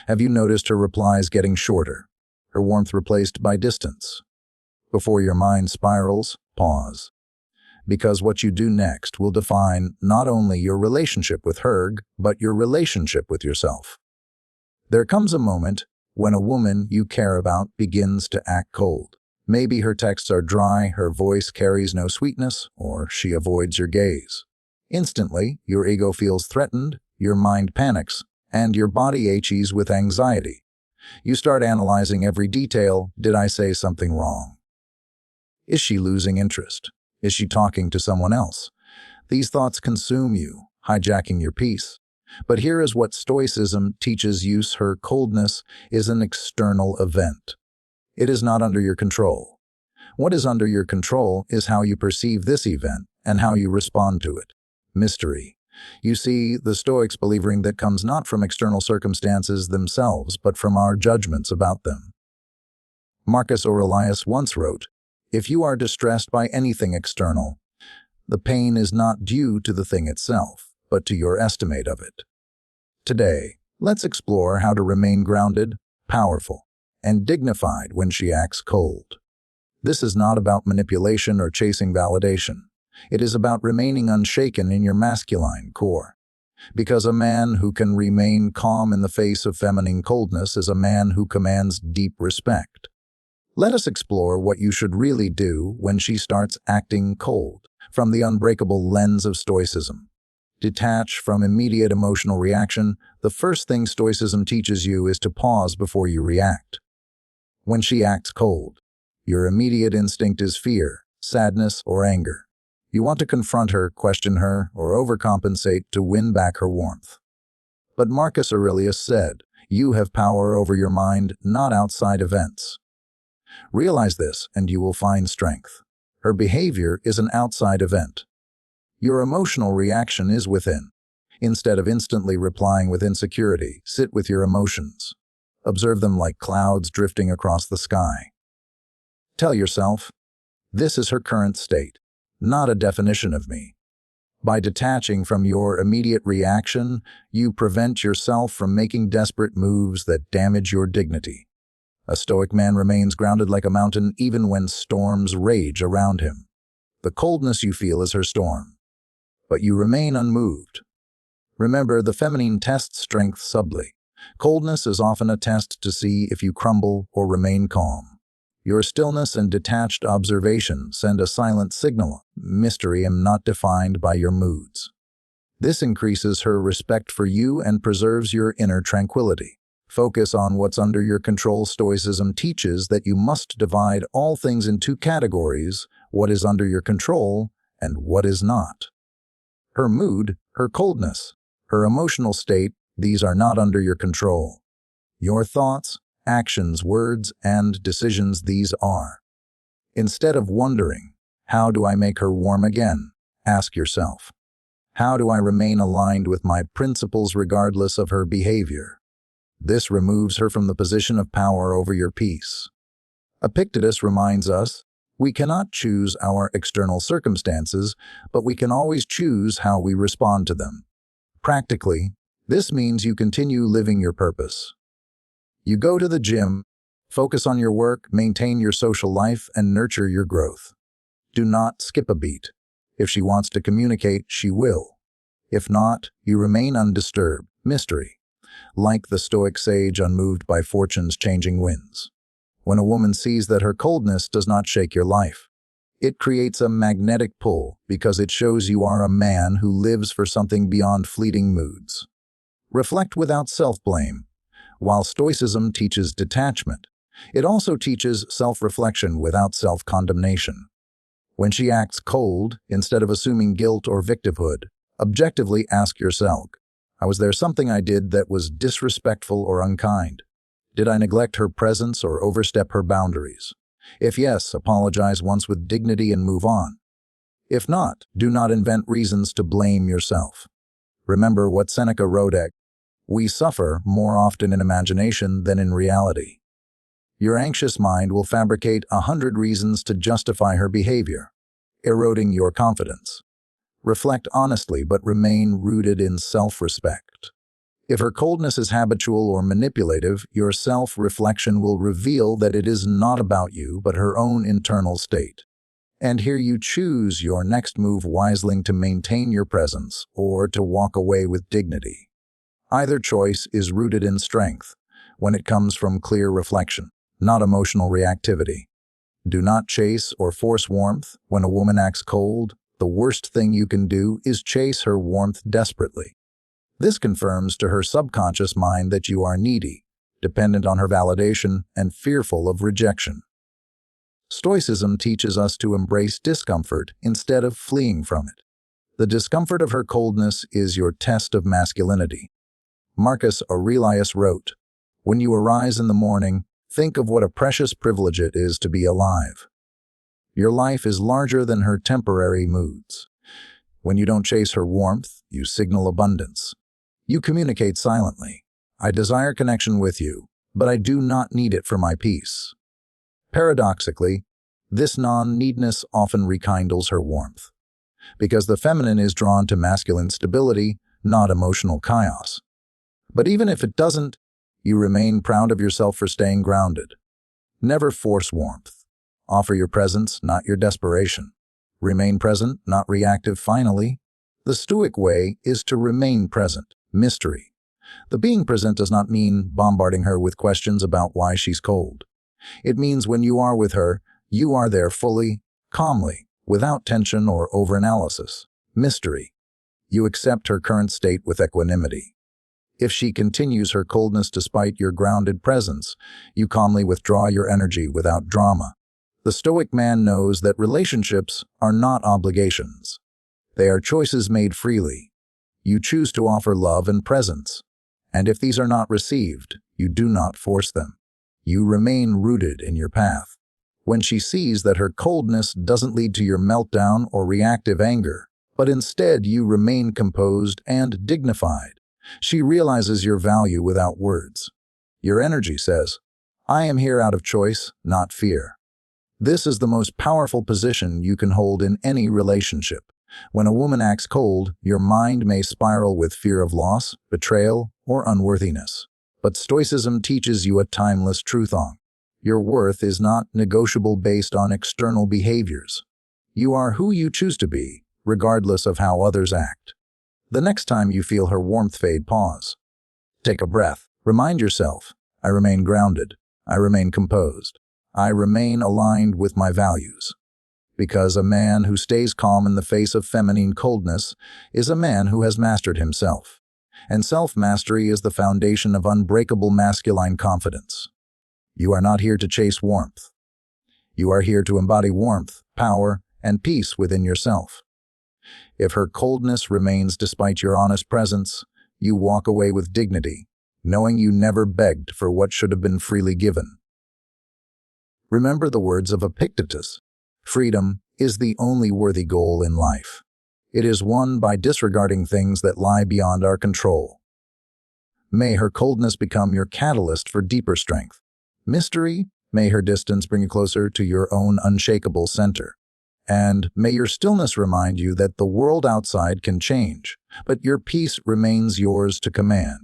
Have you noticed her replies getting shorter, her warmth replaced by distance? Before your mind spirals, pause. Because what you do next will define not only your relationship with her, but your relationship with yourself. There comes a moment when a woman you care about begins to act cold. Maybe her texts are dry, her voice carries no sweetness, or she avoids your gaze. Instantly, your ego feels threatened, your mind panics, and your body aches with anxiety. You start analyzing every detail. Did I say something wrong? Is she losing interest? Is she talking to someone else? These thoughts consume you, hijacking your peace. But here is what Stoicism teaches you: her coldness is an external event. It is not under your control. What is under your control is how you perceive this event and how you respond to it. Mystery. You see, the Stoics believing that comes not from external circumstances themselves, but from our judgments about them. Marcus Aurelius once wrote, "If you are distressed by anything external, the pain is not due to the thing itself, but to your estimate of it." Today, let's explore how to remain grounded, powerful, and dignified when she acts cold. This is not about manipulation or chasing validation. It is about remaining unshaken in your masculine core. Because a man who can remain calm in the face of feminine coldness is a man who commands deep respect. Let us explore what you should really do when she starts acting cold, from the unbreakable lens of Stoicism. Detach from immediate emotional reaction. The first thing Stoicism teaches you is to pause before you react. When she acts cold, your immediate instinct is fear, sadness, or anger. You want to confront her, question her, or overcompensate to win back her warmth. But Marcus Aurelius said, "You have power over your mind, not outside events." Realize this, and you will find strength. Her behavior is an outside event. Your emotional reaction is within. Instead of instantly replying with insecurity, sit with your emotions. Observe them like clouds drifting across the sky. Tell yourself, this is her current state, not a definition of me. By detaching from your immediate reaction, you prevent yourself from making desperate moves that damage your dignity. A Stoic man remains grounded like a mountain even when storms rage around him. The coldness you feel is her storm, but you remain unmoved. Remember, the feminine tests strength subtly. Coldness is often a test to see if you crumble or remain calm. Your stillness and detached observation send a silent signal. Mystery am not defined by your moods. This increases her respect for you and preserves your inner tranquility. Focus on what's under your control. Stoicism teaches that you must divide all things in two categories: what is under your control and what is not. Her mood, her coldness, her emotional state, these are not under your control. Your thoughts, actions, words, and decisions, these are. Instead of wondering, how do I make her warm again? Ask yourself, how do I remain aligned with my principles regardless of her behavior? This removes her from the position of power over your peace. Epictetus reminds us, we cannot choose our external circumstances, but we can always choose how we respond to them. Practically, this means you continue living your purpose. You go to the gym, focus on your work, maintain your social life, and nurture your growth. Do not skip a beat. If she wants to communicate, she will. If not, you remain undisturbed. Mystery. Like the Stoic sage unmoved by fortune's changing winds. When a woman sees that her coldness does not shake your life, it creates a magnetic pull because it shows you are a man who lives for something beyond fleeting moods. Reflect without self-blame. While Stoicism teaches detachment, it also teaches self-reflection without self-condemnation. When she acts cold, instead of assuming guilt or victimhood, objectively ask yourself, was there something I did that was disrespectful or unkind? Did I neglect her presence or overstep her boundaries? If yes, apologize once with dignity and move on. If not, do not invent reasons to blame yourself. Remember what Seneca wrote, we suffer more often in imagination than in reality. Your anxious mind will fabricate 100 reasons to justify her behavior, eroding your confidence. Reflect honestly but remain rooted in self-respect. If her coldness is habitual or manipulative, your self-reflection will reveal that it is not about you, but her own internal state. And here you choose your next move wisely to maintain your presence or to walk away with dignity. Either choice is rooted in strength when it comes from clear reflection, not emotional reactivity. Do not chase or force warmth. When a woman acts cold, the worst thing you can do is chase her warmth desperately. This confirms to her subconscious mind that you are needy, dependent on her validation, and fearful of rejection. Stoicism teaches us to embrace discomfort instead of fleeing from it. The discomfort of her coldness is your test of masculinity. Marcus Aurelius wrote, "When you arise in the morning, think of what a precious privilege it is to be alive." Your life is larger than her temporary moods. When you don't chase her warmth, you signal abundance. You communicate silently. I desire connection with you, but I do not need it for my peace. Paradoxically, this non-needness often rekindles her warmth, because the feminine is drawn to masculine stability, not emotional chaos. But even if it doesn't, you remain proud of yourself for staying grounded. Never force warmth. Offer your presence, not your desperation. Remain present, not reactive. Finally, the Stoic way is to remain present. Mystery. The being present does not mean bombarding her with questions about why she's cold. It means when you are with her, you are there fully, calmly, without tension or overanalysis. Mystery. You accept her current state with equanimity. If she continues her coldness despite your grounded presence, you calmly withdraw your energy without drama. The Stoic man knows that relationships are not obligations. They are choices made freely. You choose to offer love and presence. And if these are not received, you do not force them. You remain rooted in your path. When she sees that her coldness doesn't lead to your meltdown or reactive anger, but instead you remain composed and dignified, she realizes your value without words. Your energy says, "I am here out of choice, not fear." This is the most powerful position you can hold in any relationship. When a woman acts cold, your mind may spiral with fear of loss, betrayal, or unworthiness. But Stoicism teaches you a timeless truth on. Your worth is not negotiable based on external behaviors. You are who you choose to be, regardless of how others act. The next time you feel her warmth fade, pause. Take a breath. Remind yourself, I remain grounded. I remain composed. I remain aligned with my values. Because a man who stays calm in the face of feminine coldness is a man who has mastered himself. And self-mastery is the foundation of unbreakable masculine confidence. You are not here to chase warmth. You are here to embody warmth, power, and peace within yourself. If her coldness remains despite your honest presence, you walk away with dignity, knowing you never begged for what should have been freely given. Remember the words of Epictetus. Freedom is the only worthy goal in life. It is won by disregarding things that lie beyond our control. May her coldness become your catalyst for deeper strength. Mystery, may her distance bring you closer to your own unshakable center. And may your stillness remind you that the world outside can change, but your peace remains yours to command.